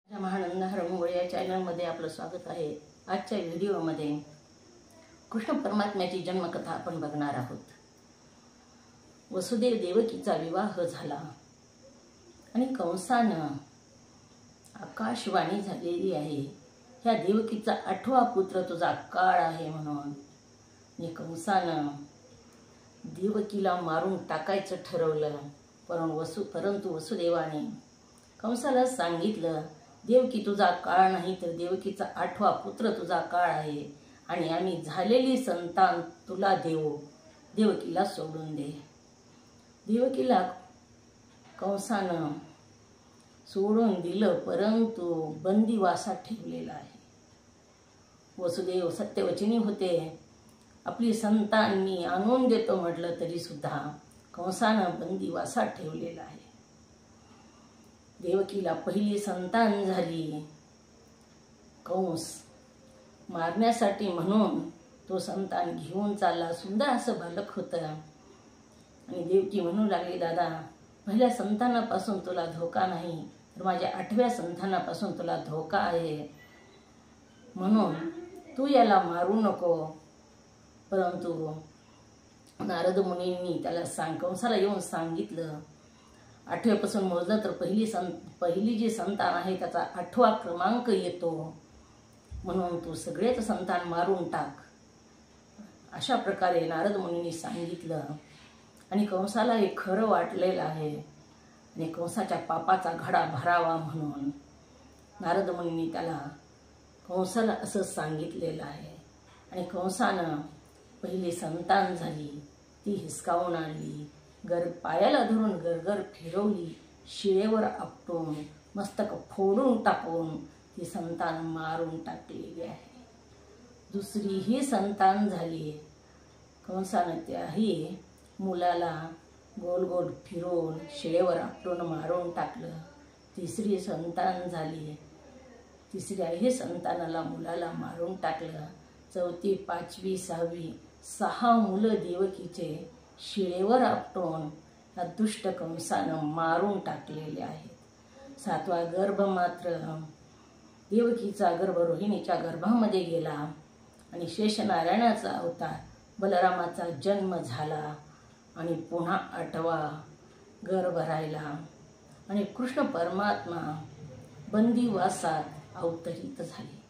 महानंद हरमुळे या चॅनलमध्ये आपलं स्वागत आहे। आजच्या व्हिडिओमध्ये कृष्ण परमात्म्याची जन्मकथा आपण बघणार आहोत। वसुदेव देवकीचा विवाह झाला आणि कंसानं आकाशवाणी झालेली आहे, ह्या देवकीचा 8वा पुत्र तुझा काळ आहे म्हणून। आणि कंसानं देवकीला मारून टाकायचं ठरवलं, परंतु वसुदेवाने कंसाला सांगितलं, देवकी तुझा काळ नाही तर देवकीचा 8वा पुत्र तुझा काळ आहे आणि आम्ही झालेली संतान तुला देऊ, देवकीला सोडून दे। देवकीला कंसानं सोडून दिलं, परंतु बंदिवासात ठेवलेला आहे। वसुदेव सत्यवचनी होते, आपली संतान मी आणून देतो म्हटलं तरी सुद्धा कंसानं बंदिवासात ठेवलेला आहे। देवकीला पहिली संतान झाली, कंस मारण्यासाठी म्हणून तो संतान घेऊन चालला। सुंदर असं बालक होतं आणि देवकी म्हणू लागली, दादा पहिल्या संतानापासून तुला धोका नाही तर माझ्या 8व्या संतानापासून तुला धोका आहे, म्हणून तू याला मारू नको। परंतु नारद मुनींनी त्याला कंसाला येऊन सांगितलं, 8व्यापासून मोजलं तर पहिली जी संतान आहे त्याचा 8वा क्रमांक येतो, म्हणून तू सगळेच संतान मारून टाक। अशा प्रकारे नारद मुनींनी सांगितलं आणि कंसाला हे खरं वाटलेलं आहे आणि कंसाच्या पापाचा घडा भरावा म्हणून नारद मुनींनी कंसाला असं सांगितलेलं आहे। आणि कंसानं पहिली संतान झाली, ती हिसकावून आणली, पायाला धरून गरगर फिरवली, शिळेवर आपटून मस्तक फोडून टाकून ती संतान मारून टाकलेली आहे। दुसरी ही संतान झाली, कंसानं त्याही मुलाला गोल गोल फिरवून शिळेवर आपटून मारून टाकलं। तिसरी संतान झाली, तिसऱ्याही संतानाला मुलाला मारून टाकलं। चौथी, 5वी, 6वी 6 मुलं देवकीचे शिळेवर आपटून या दुष्ट कंसानं मारून टाकलेले आहेत। 7वा गर्भ मात्र देवकीचा गर्भ रोहिणीच्या गर्भामध्ये गेला आणि शेषनारायणाचा अवतार बलरामाचा जन्म झाला आणि पुन्हा 8वा गर्भ राहिला आणि कृष्ण परमात्मा बंदिवासात अवतरित झाले।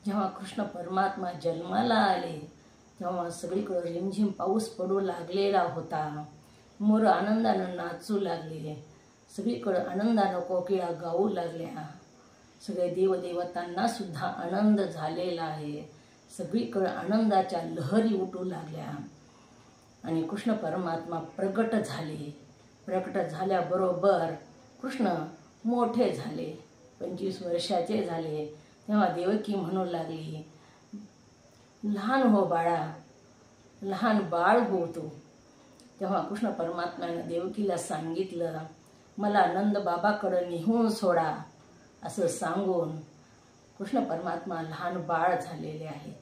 जेव्हा कृष्ण परमात्मा जन्माला आले तेव्हा सगळीकडे रिमझिम पाऊस पडू लागलेला होता, मोर आनंदानं नाचू लागले, सगळीकडे आनंदानं कोकिळा गाऊ लागल्या, सगळे देवदेवतांना सुद्धा आनंद झालेला आहे, सगळीकडे आनंदाच्या लहरी उठू लागल्या आणि कृष्ण परमात्मा प्रगट झाले। प्रगट झाल्याबरोबर कृष्ण मोठे झाले, 25 वर्षाचे झाले। तेव्हा देवकी म्हणू लागली, लहान हो बाळा, लहान बाळ हो तू। तेव्हा कृष्ण परमात्म्यानं देवकीला सांगितलं, मला नंद बाबाकडे नेऊन सोडा, असं सांगून कृष्ण परमात्मा लहान बाळ झालेले आहेत।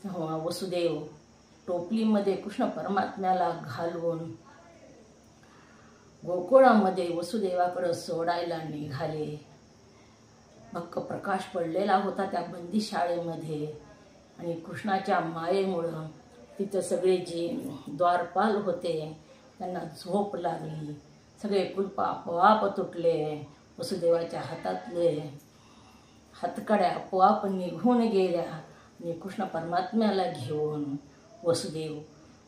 तेव्हा वसुदेव टोपलीमध्ये कृष्ण परमात्म्याला घालवून गोकुळामध्ये वसुदेवाकडे सोडायला निघाले। भक्क प्रकाश पडलेला होता त्या बंदीशाळेमध्ये आणि कृष्णाच्या मायेमुळं तिथं सगळे जे द्वारपाल होते त्यांना झोप लागली, सगळे कुलप आपोआप तुटले, वसुदेवाच्या हातातले हातकड्या आपोआप निघून गेल्या आणि कृष्ण परमात्म्याला घेऊन वसुदेव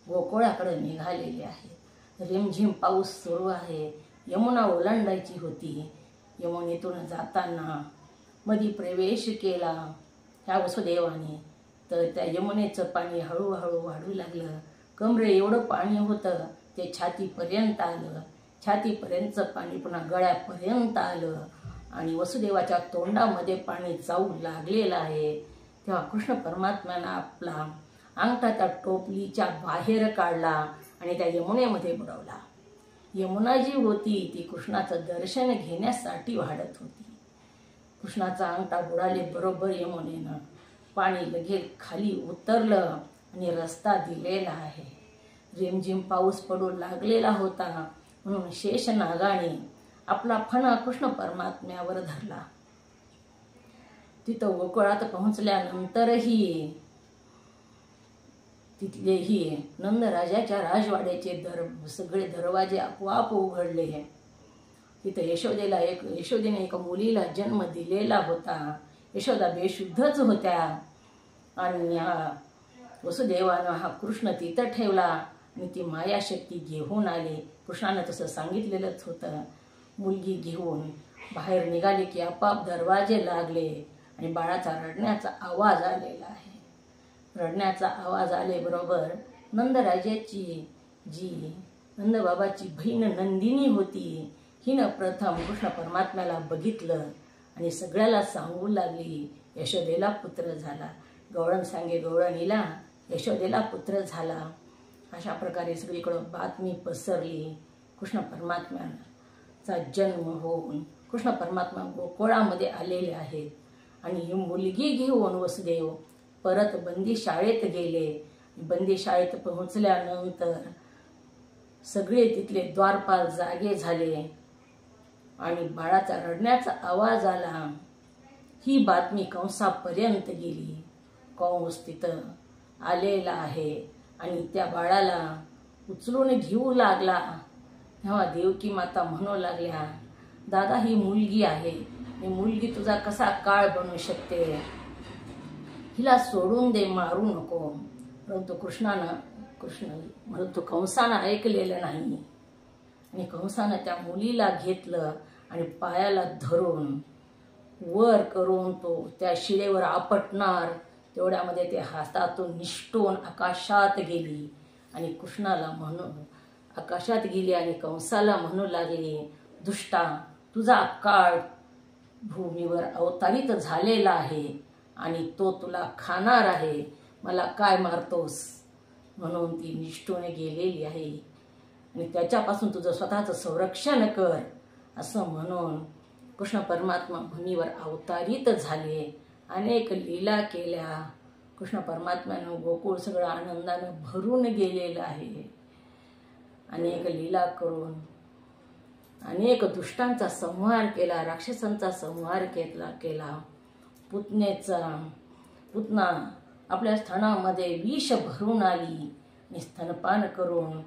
गोकुळाकडे निघालेले आहेत। रिमझिम पाऊस सुरू आहे, यमुना ओलांडायची होती। यमुनेतून जाताना मधी प्रवेश केला ह्या वसुदेवाने, तर त्या यमुनेचं पाणी हळूहळू वाढू लागलं। कमरे एवढं पाणी होतं ते छातीपर्यंत आलं, छातीपर्यंतचं पाणी पुन्हा गळ्यापर्यंत आलं आणि वसुदेवाच्या तोंडामध्ये पाणी जाऊ लागलेलं आहे। तेव्हा कृष्ण परमात्म्यानं आपला अंगठा त्या टोपलीच्या बाहेर काढला आणि त्या यमुनेमध्ये बुडवला। यमुना जी होती ती कृष्णाचं दर्शन घेण्यासाठी वाढत होती। कृष्णाचा अंगठा बुडाले बरोबर यमुनेनं पाणी लगेच खाली उतरलं आणि रस्ता दिलेला आहे। रिमझिम पाऊस पडू लागलेला होता, म्हणून शेषनागाने आपला फणा कृष्ण परमात्म्यावर धरला. तिथं गोकुळात पोहोचल्यानंतरही तिथलेही नंदराजाच्या राजवाड्याचे सगळे दरवाजे आपोआप उघडले. तिथं यशोदेने एका मुलीला जन्म दिलेला होता. यशोदा बेशुद्धच होत्या आणि वसुदेवानं हा कृष्ण तिथं ठेवला आणि ती मायाशक्ती घेऊन आली. कृष्णानं तसं सांगितलेलंच होतं. मुलगी घेऊन बाहेर निघाली की आपाप दरवाजे लागले आणि बाळाचा रडण्याचा आवाज आलेला आहे. रडण्याचा आवाज आल्याबरोबर नंदराजाची नंदबाबाची बहीण नंदिनी होती. हिनं प्रथम कृष्ण परमात्म्याला बघितलं आणि सगळ्याला सांगू लागली, यशोदेला पुत्र झाला. गवळण सांगे गवळणीला यशोदेला पुत्र झाला. अशा प्रकारे सगळीकडं बातमी पसरली. कृष्ण परमात्म्याचा जन्म होऊन कृष्ण परमात्मा गोकुळामध्ये आलेले आहेत. आणि ही मुलगी घेऊन वसुदेव परत बंदी शाळेत गेले. बंदी शाळेत पोहोचल्यानंतर सगळे तिथले द्वारपाल जागे झाले आणि बाळाचा रडण्याचा आवाज आला. ही बातमी कंसापर्यंत गेली. कंस तिथं आलेला आहे आणि त्या बाळाला उचलून घेऊ लागला. तेव्हा देवकी माता म्हणू लागल्या, दादा ही मुलगी आहे, ही मुलगी तुझा कसा काळ बनू शकते, हिला सोडून दे, मारू नको. परंतु कंसानं ऐकलेलं नाही आणि कंसानं त्या मुलीला घेतलं आणि पायाला धरून वर करून तो त्या शिळेवर आपटणार तेवढ्यामध्ये ते हातातून निष्ठून आकाशात गेली आणि कृष्णाला आकाशात गेली आणि कंसाला म्हणू लागली, दुष्टा तुझा काळ भूमीवर अवतारित झालेला आहे आणि तो तुला खाणार आहे, मला काय मारतोस. म्हणून ती निष्ठून गेलेली आहे आणि त्याच्यापासून तुझं स्वतःचं संरक्षण कर असं म्हणून कृष्ण परमात्मा भूमीवर अवतारित झाले. अनेक लीला केल्या. कृष्ण परमात्म्यानं गोकुळ सगळं आनंदानं भरून गेलेलं आहे. अनेक लीला करून अनेक दुष्टांचा संहार केला, राक्षसांचा संहार केला. पुतना आपल्या स्तनामध्ये विष भरून आली आणि स्तनपान करून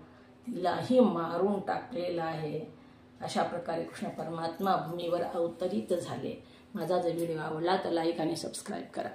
तिलाही मारून टाकलेला आहे. अशा प्रकारे कृष्ण परमात्मा भूमीवर अवतरित झाले. माझा जर व्हिडिओ आवडला तर लाईक आणि सबस्क्राईब करा.